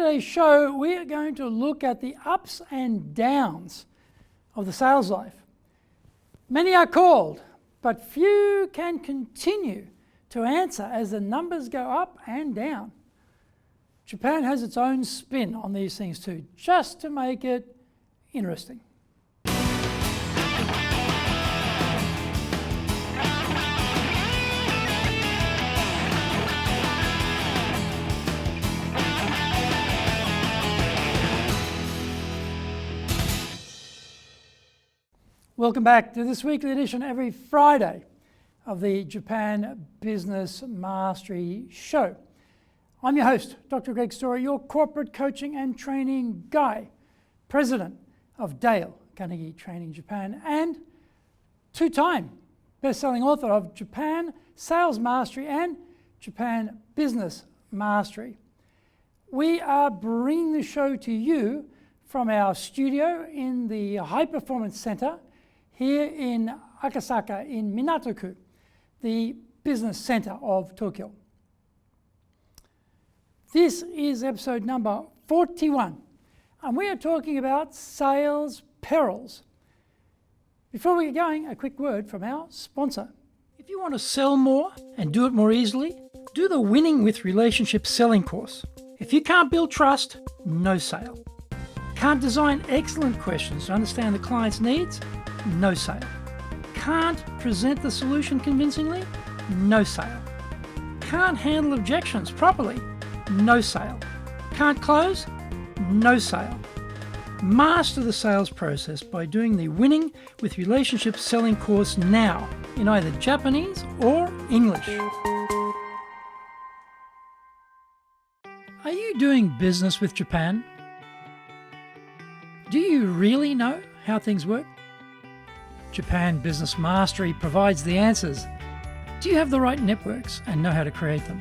today's show, we are going to look at the ups and downs of the sales life. Many are called, but few can continue to answer as the numbers go up and down. Japan has its own spin on these things too, just to make it interesting. Welcome back to this weekly edition every Friday of the Japan Business Mastery Show. I'm your host, Dr. Greg Story, your corporate coaching and training guy, president of Dale Carnegie Training Japan, and two-time best-selling author of Japan Sales Mastery and Japan Business Mastery. We are bringing the show to you from our studio in the High Performance Center here in Akasaka in Minato-ku, the business center of Tokyo. This is episode number 41, and we are talking about sales perils. Before we get going, a quick word from our sponsor. If you want to sell more and do it more easily, do the Winning with Relationships selling course. If you can't build trust, no sale. Can't design excellent questions to understand the client's needs, no sale. Can't present the solution convincingly, no sale. Can't handle objections properly, no sale. Can't close, no sale. Master the sales process by doing the Winning with Relationships selling course now in either Japanese or English. Are you doing business with Japan? Do you really know how things work? Japan Business Mastery provides the answers. Do you have the right networks and know how to create them?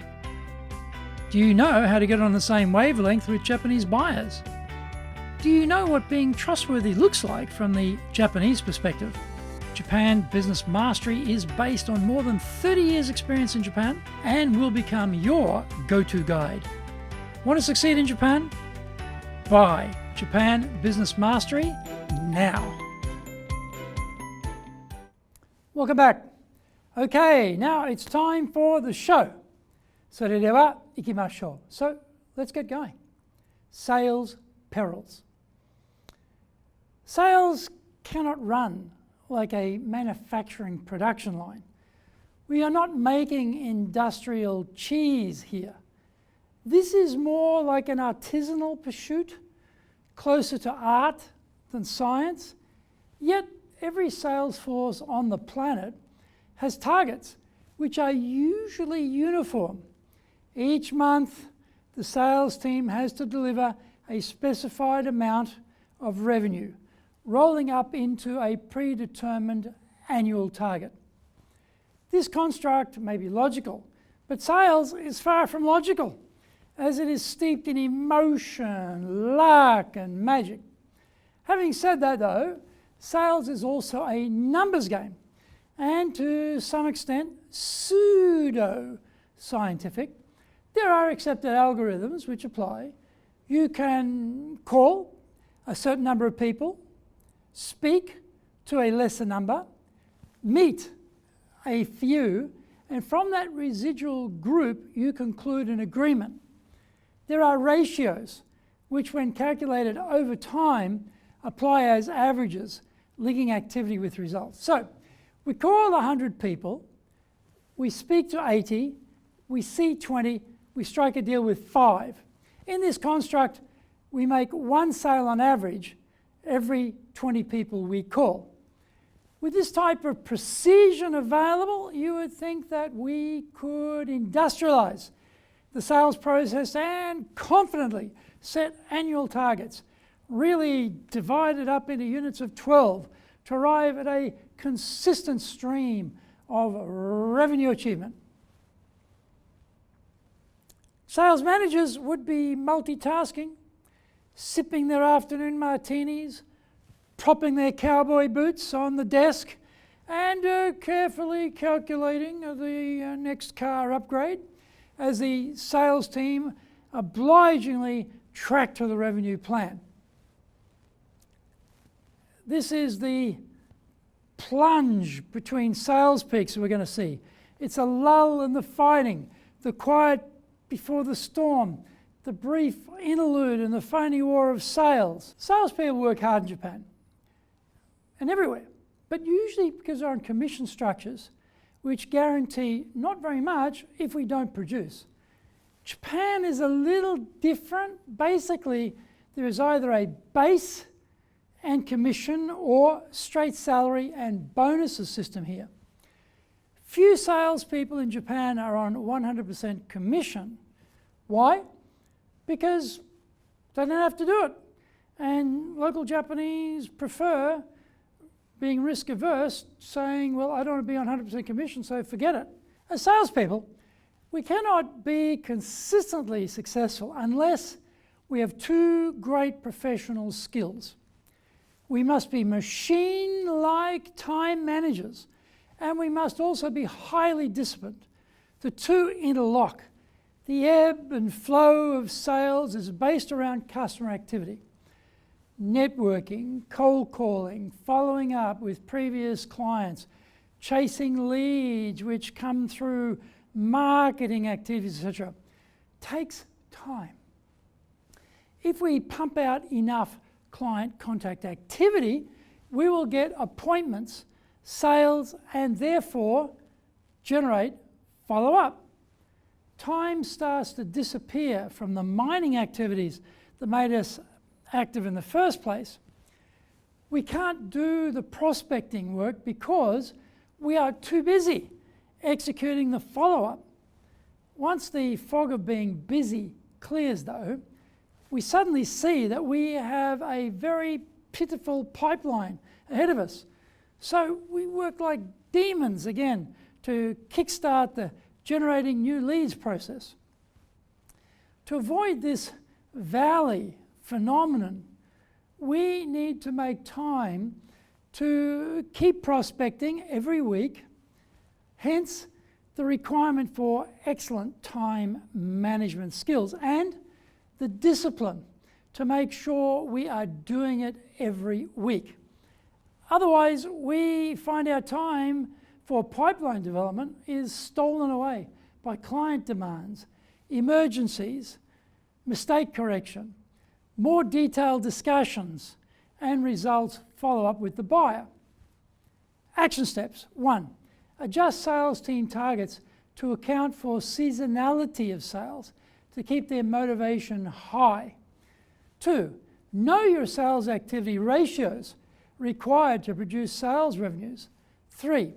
Do you know how to get on the same wavelength with Japanese buyers? Do you know what being trustworthy looks like from the Japanese perspective? Japan Business Mastery is based on more than 30 years' experience in Japan and will become your go-to guide. Want to succeed in Japan? Buy Japan Business Mastery now. Welcome back. Okay, now it's time for the show. それでは行きましょう. So let's get going. Sales perils. Sales cannot run like a manufacturing production line. We are not making industrial cheese here. This is more like an artisanal pursuit, closer to art than science, yet every sales force on the planet has targets which are usually uniform. Each month, the sales team has to deliver a specified amount of revenue, rolling up into a predetermined annual target. This construct may be logical, but sales is far from logical, as it is steeped in emotion, luck, and magic. Having said that, though, sales is also a numbers game, and to some extent, pseudo-scientific. There are accepted algorithms which apply. You can call a certain number of people, speak to a lesser number, meet a few, and from that residual group, you conclude an agreement. There are ratios which, when calculated over time, apply as averages, linking activity with results. So we call 100 people, we speak to 80, we see 20, we strike a deal with 5. In this construct, we make one sale on average every 20 people we call. With this type of precision available, you would think that we could industrialize the sales process and confidently set annual targets, really divided up into units of 12 to arrive at a consistent stream of revenue achievement. Sales managers would be multitasking, sipping their afternoon martinis, propping their cowboy boots on the desk, and carefully calculating the next car upgrade as the sales team obligingly track to the revenue plan. This is the plunge between sales peaks we're going to see. It's a lull in the fighting, the quiet before the storm, the brief interlude in the phony war of sales. Salespeople work hard in Japan and everywhere, but usually because they're on commission structures which guarantee not very much if we don't produce. Japan is a little different. Basically, there is either a base and commission or straight salary and bonuses system here. Few salespeople in Japan are on 100% commission. Why? Because they don't have to do it. And local Japanese prefer being risk averse, saying, well, I don't want to be on 100% commission, so forget it. As salespeople, we cannot be consistently successful unless we have two great professional skills. We must be machine-like time managers, and we must also be highly disciplined. The two interlock. The ebb and flow of sales is based around customer activity. Networking, cold calling, following up with previous clients, chasing leads which come through marketing activities, etc., takes time. If we pump out enough client contact activity, we will get appointments, sales, and therefore generate follow-up. Time starts to disappear from the mining activities that made us active in the first place. We can't do the prospecting work because we are too busy executing the follow-up. Once the fog of being busy clears, though, we suddenly see that we have a very pitiful pipeline ahead of us. So we work like demons again to kickstart the generating new leads process. To avoid this valley phenomenon, we need to make time to keep prospecting every week, hence the requirement for excellent time management skills and the discipline to make sure we are doing it every week. Otherwise, we find our time for pipeline development is stolen away by client demands, emergencies, mistake correction, more detailed discussions, and results follow-up with the buyer. Action steps. 1. Adjust sales team targets to account for seasonality of sales to keep their motivation high. 2. Know your sales activity ratios required to produce sales revenues. 3.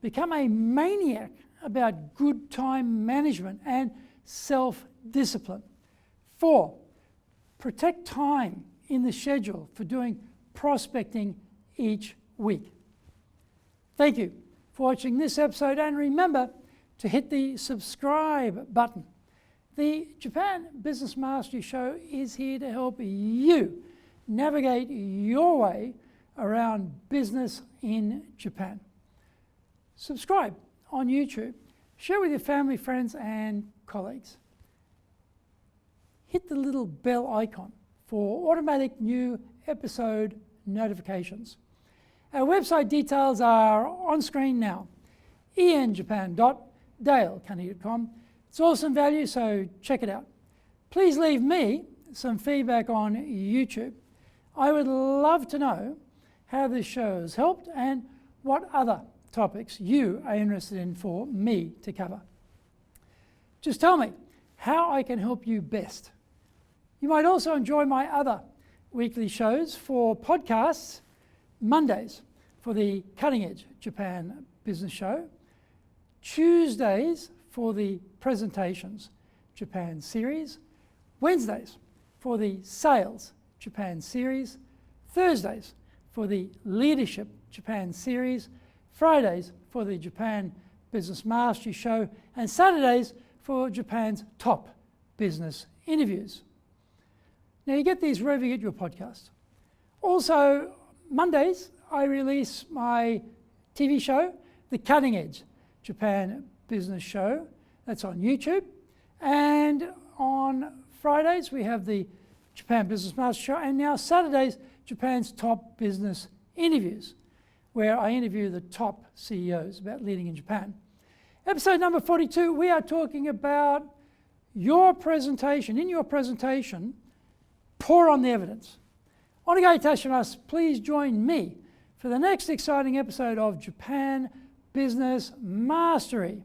Become a maniac about good time management and self-discipline. 4. Protect time in the schedule for doing prospecting each week. Thank you for watching this episode, and remember to hit the subscribe button. The Japan Business Mastery Show is here to help you navigate your way around business in Japan. Subscribe on YouTube. Share with your family, friends, and colleagues. Hit the little bell icon for automatic new episode notifications. Our website details are on screen now. enjapan.dale.carnegie.com. It's awesome value, so check it out. Please leave me some feedback on YouTube. I would love to know how this show has helped and what other topics you are interested in for me to cover. Just tell me how I can help you best. You might also enjoy my other weekly shows for podcasts. Mondays for the Cutting Edge Japan Business Show, Tuesdays for the Presentations Japan Series, Wednesdays for the Sales Japan Series, Thursdays for the Leadership Japan Series, Fridays for the Japan Business Mastery Show, and Saturdays for Japan's top business interviews. Now you get these wherever you get your podcast. Also, Mondays, I release my TV show, The Cutting Edge Japan Business Show. That's on YouTube. And on Fridays, we have the Japan Business Master Show, and now Saturdays, Japan's Top Business Interviews, where I interview the top CEOs about leading in Japan. Episode number 42, we are talking about your presentation. In your presentation, pour on the evidence. Onegai itashimasu. Please join me for the next exciting episode of Japan Business Mastery.